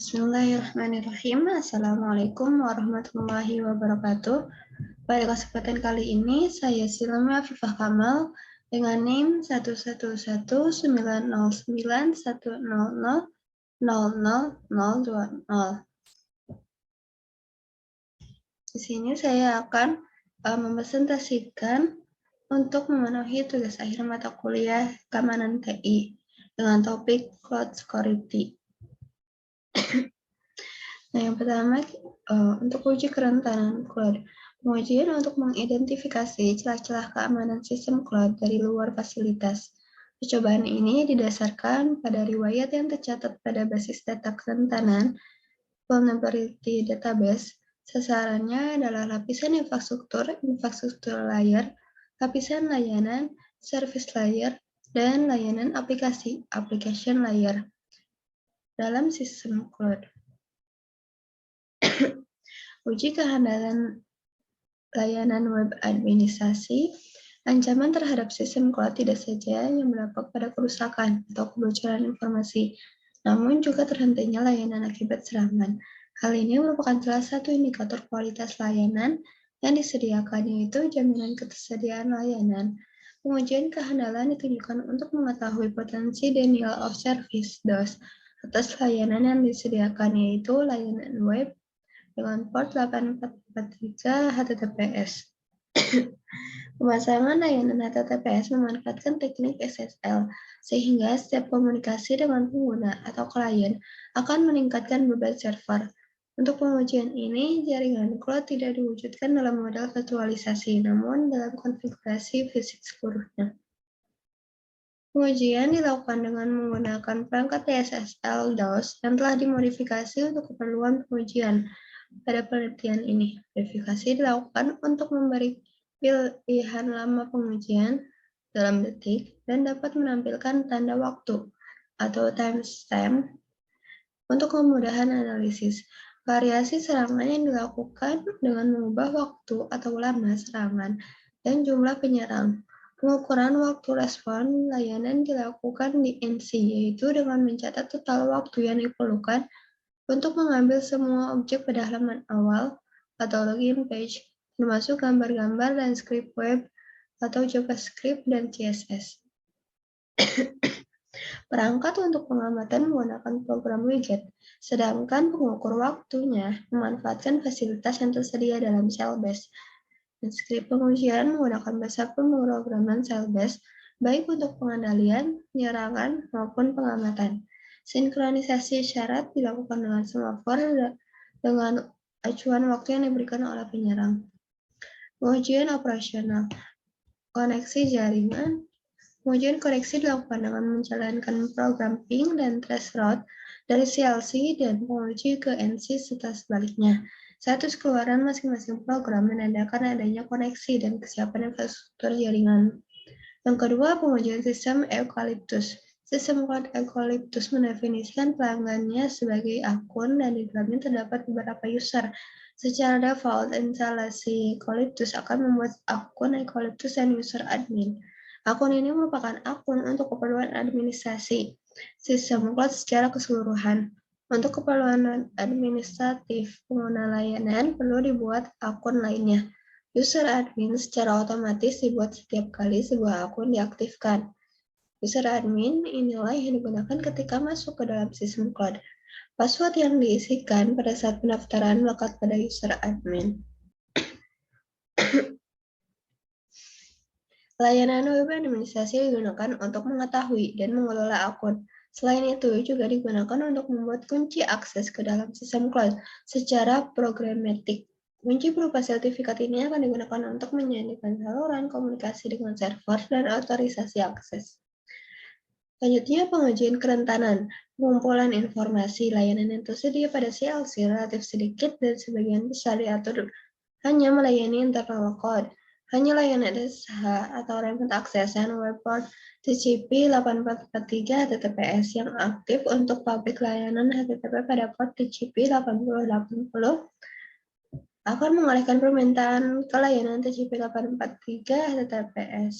Bismillahirrahmanirrahim. Assalamualaikum warahmatullahi wabarakatuh. Pada kesempatan kali ini, saya Silmi Afifah Kamal dengan NIM 111991000000020. Di sini saya akan mempresentasikan untuk memenuhi tugas akhir mata kuliah Keamanan TI dengan topik Cloud Security. Nah, yang pertama, untuk uji kerentanan cloud. Pengujian untuk mengidentifikasi celah-celah keamanan sistem cloud dari luar fasilitas. Percobaan ini didasarkan pada riwayat yang tercatat pada basis data kerentanan vulnerability database. Sasarannya adalah lapisan infrastruktur layer, lapisan layanan, service layer, dan layanan aplikasi, application layer dalam sistem cloud. Uji kehandalan layanan web administrasi. Ancaman terhadap sistem cloud tidak saja yang berdampak pada kerusakan atau kebocoran informasi, namun juga terhentinya layanan akibat serangan. Hal ini merupakan salah satu indikator kualitas layanan yang disediakan, yaitu jaminan ketersediaan layanan. Pengujian kehandalan ditujukan untuk mengetahui potensi denial of service (DOS) atas layanan yang disediakan, yaitu layanan web dengan port 8443 HTTPS. Pemasangan layanan HTTPS memanfaatkan teknik SSL, sehingga setiap komunikasi dengan pengguna atau klien akan meningkatkan beban server. Untuk pengujian ini, jaringan cloud tidak diwujudkan dalam model virtualisasi, namun dalam konfigurasi fisik seluruhnya. Pengujian dilakukan dengan menggunakan perangkat SSL DOS yang telah dimodifikasi untuk keperluan pengujian. Pada penelitian ini, verifikasi dilakukan untuk memberi pilihan lama pengujian dalam detik dan dapat menampilkan tanda waktu atau timestamp untuk kemudahan analisis. Variasi serangan yang dilakukan dengan mengubah waktu atau lama serangan dan jumlah penyerang. Pengukuran waktu respon layanan dilakukan di NC, yaitu dengan mencatat total waktu yang diperlukan untuk mengambil semua objek pada halaman awal atau login page, termasuk gambar-gambar dan skrip web atau JavaScript dan CSS. Perangkat untuk pengamatan menggunakan program widget, sedangkan pengukur waktunya memanfaatkan fasilitas yang tersedia dalam Cellbase. Skrip pengujian menggunakan bahasa pemrograman Cellbase, baik untuk pengendalian, penyerangan, maupun pengamatan. Sinkronisasi syarat dilakukan dengan semafor dengan acuan waktu yang diberikan oleh penyerang. Pengujian operasional. Koneksi jaringan. Pengujian koneksi dilakukan dengan menjalankan program ping dan traceroute dari CLC dan penguji ke NC serta sebaliknya. Status keluaran masing-masing program menandakan adanya koneksi dan kesiapan infrastruktur jaringan. Yang kedua, pengujian sistem Eucalyptus. Sistem cloud Eucalyptus mendefinisikan pelanggannya sebagai akun dan di dalamnya terdapat beberapa user. Secara default, instalasi Eucalyptus akan membuat akun Eucalyptus dan user admin. Akun ini merupakan akun untuk keperluan administrasi sistem cloud secara keseluruhan. Untuk keperluan administratif, pengguna layanan perlu dibuat akun lainnya. User admin secara otomatis dibuat setiap kali sebuah akun diaktifkan. User admin inilah yang digunakan ketika masuk ke dalam sistem cloud. Password yang diisikan pada saat pendaftaran melekat pada user admin. Layanan web administrasi digunakan untuk mengetahui dan mengelola akun. Selain itu, juga digunakan untuk membuat kunci akses ke dalam sistem cloud secara programatik. Kunci berupa sertifikat ini akan digunakan untuk menjadikan saluran komunikasi dengan server dan otorisasi akses. Selanjutnya, pengujian kerentanan. Pengumpulan informasi layanan yang tersedia pada CLC relatif sedikit dan sebagian besar diatur hanya melayani internal code. Hanya layanan SSH atau remote access dan web port TCP 8443 HTTPS yang aktif untuk publik layanan HTTP pada port TCP 8080 akan mengalihkan permintaan ke layanan TCP 843 HTTPS.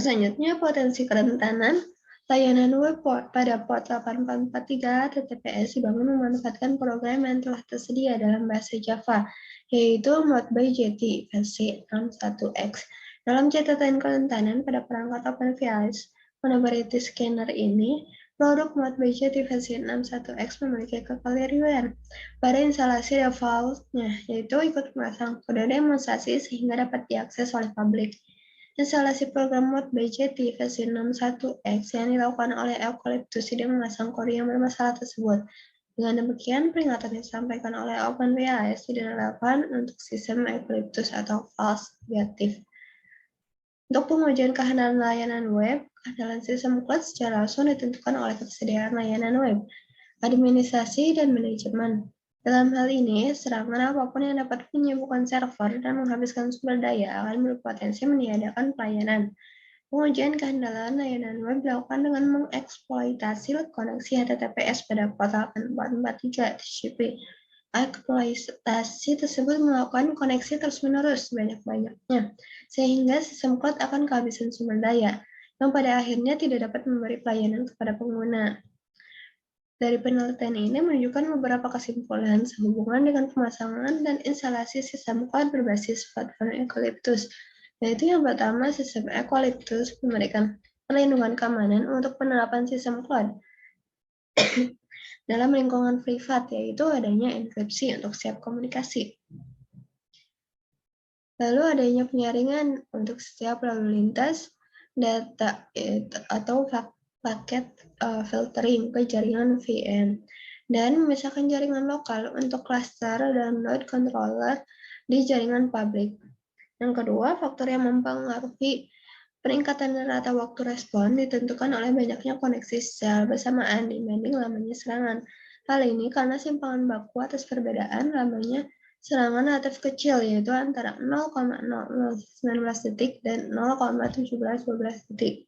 Selanjutnya, potensi kerentanan layanan web pada port 8443 TTPS dibangun memanfaatkan program yang telah tersedia dalam bahasa Java, yaitu Modbus versi 61X. Dalam catatan kerentanan pada perangkat OpenVIS Vulnerability Scanner ini, produk Modbus versi 61X memiliki kekeliruan pada instalasi default-nya, yaitu ikut memasang kode demonstrasi sehingga dapat diakses oleh publik. Instalasi program Modbus versi 61X yang dilakukan oleh Eucalyptus tidak memasang kode yang bermasalah tersebut. Dengan demikian, peringatan yang disampaikan oleh OpenVIS tidak relevan untuk sistem Eucalyptus atau false negative. Untuk pengujian kehandalan layanan web, kehandalan sistem cloud secara langsung ditentukan oleh ketersediaan layanan web, administrasi, dan manajemen. Dalam hal ini, serangan apapun yang dapat menyibukkan server dan menghabiskan sumber daya akan berpotensi meniadakan pelayanan. Pengujian kehandalan layanan web dilakukan dengan mengeksploitasi koneksi HTTPS pada port 8443 TCP. Eksploitasi tersebut melakukan koneksi terus-menerus sebanyak-banyaknya, sehingga sistem cloud akan kehabisan sumber daya, yang pada akhirnya tidak dapat memberi pelayanan kepada pengguna. Dari penelitian ini menunjukkan beberapa kesimpulan sehubungan dengan pemasangan dan instalasi sistem cloud berbasis platform Eucalyptus, yaitu yang pertama, sistem Eucalyptus memberikan perlindungan keamanan untuk penerapan sistem cloud dalam lingkungan privat, yaitu adanya enkripsi untuk setiap komunikasi. Lalu adanya penyaringan untuk setiap lalu lintas data atau paket filtering ke jaringan VM, dan memisahkan jaringan lokal untuk cluster dan load controller di jaringan publik. Yang kedua, faktor yang mempengaruhi peningkatan rata waktu respon ditentukan oleh banyaknya koneksi secara bersamaan dibanding lamanya serangan. Hal ini karena simpangan baku atas perbedaan lamanya serangan relatif kecil, yaitu antara 0,0019 detik dan 0,1712 detik.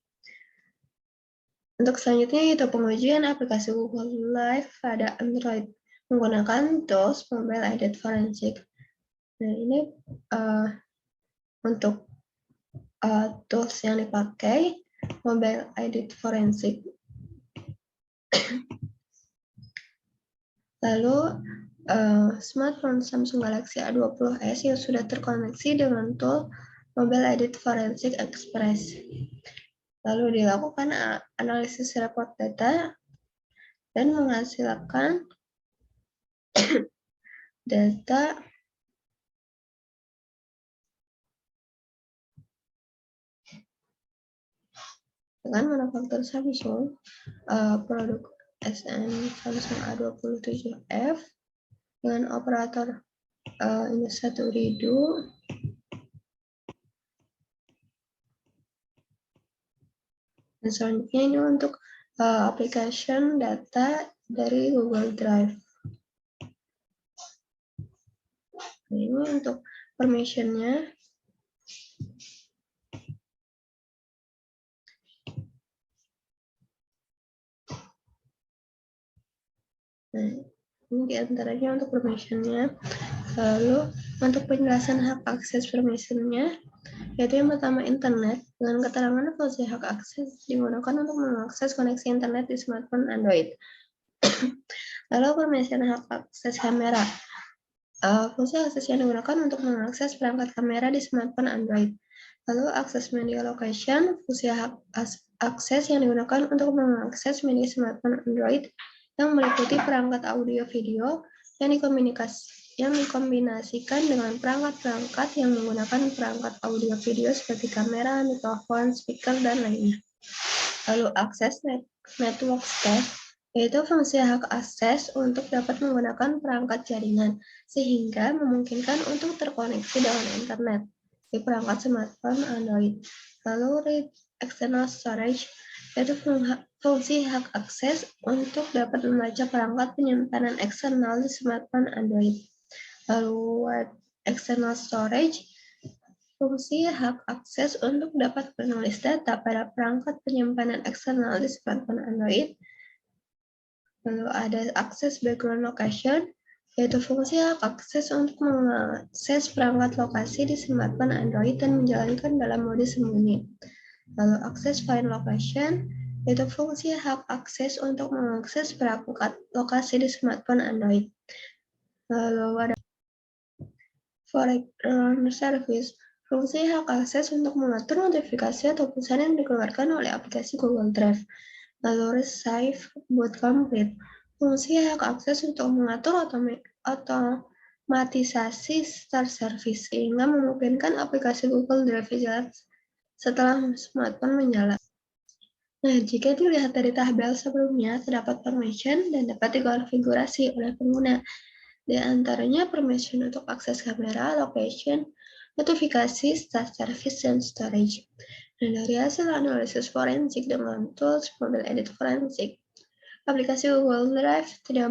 Untuk selanjutnya, yaitu pengujian aplikasi Google Live pada Android menggunakan tools Mobile Aided Forensic. Nah, ini untuk tools yang dipakai, Mobile Aided Forensic. Lalu, smartphone Samsung Galaxy A20s yang sudah terkoneksi dengan tool Mobile Aided Forensic Express. Lalu dilakukan analisis report data dan menghasilkan data dengan manufaktur Samsung, produk SN Samsung A27F dengan operator Indosat Ooredoo. Dan selanjutnya ini untuk application data dari Google Drive. Nah, ini untuk permission-nya. Nah, ini diantaranya untuk permission-nya. Lalu untuk penjelasan hak akses permission-nya, yaitu yang pertama internet, dengan keterangan fungsi hak akses digunakan untuk mengakses koneksi internet di smartphone Android. Lalu permission hak akses kamera. Fungsi akses yang digunakan untuk mengakses perangkat kamera di smartphone Android. Lalu akses media location, fungsi hak akses yang digunakan untuk mengakses media smartphone Android yang meliputi perangkat audio video yang dikombinasikan dengan perangkat-perangkat yang menggunakan perangkat audio video seperti kamera, mikrofon, speaker, dan lainnya. Lalu akses network stack, yaitu fungsi hak akses untuk dapat menggunakan perangkat jaringan, sehingga memungkinkan untuk terkoneksi dengan internet di perangkat smartphone Android. Lalu read external storage, yaitu fungsi hak akses untuk dapat membaca perangkat penyimpanan eksternal di smartphone Android. Lalu web external storage, fungsi hak akses untuk dapat menulis data pada perangkat penyimpanan eksternal di smartphone Android. Lalu ada akses background location, yaitu fungsi hak akses untuk mengakses perangkat lokasi di smartphone Android dan menjalankan dalam mode sembunyi. Lalu akses find location, itu fungsi hak akses untuk mengakses perangkat lokasi di smartphone Android. Lalu ada foreground service, fungsi hak akses untuk mengatur notifikasi atau pesan yang dikeluarkan oleh aplikasi Google Drive. Lalu Receive Boot Complete, fungsi hak akses untuk mengatur otomatisasi start service sehingga memungkinkan aplikasi Google Drive jalan setelah smartphone menyala. Nah, jika dilihat dari tabel sebelumnya, terdapat permission dan dapat dikonfigurasi oleh pengguna. Di antaranya permission untuk akses kamera, location, notifikasi, start service, dan storage. Dan dari hasil analisis forensik dengan tools Mobile Edit Forensik, aplikasi Google Drive tidak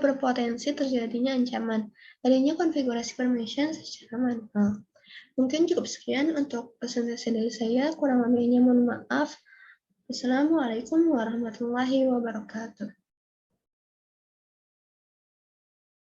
berpotensi terjadinya ancaman adanya konfigurasi permission secara manual. Mungkin cukup sekian untuk presentasi dari saya, kurang lebihnya mohon maaf. Wassalamualaikum warahmatullahi wabarakatuh.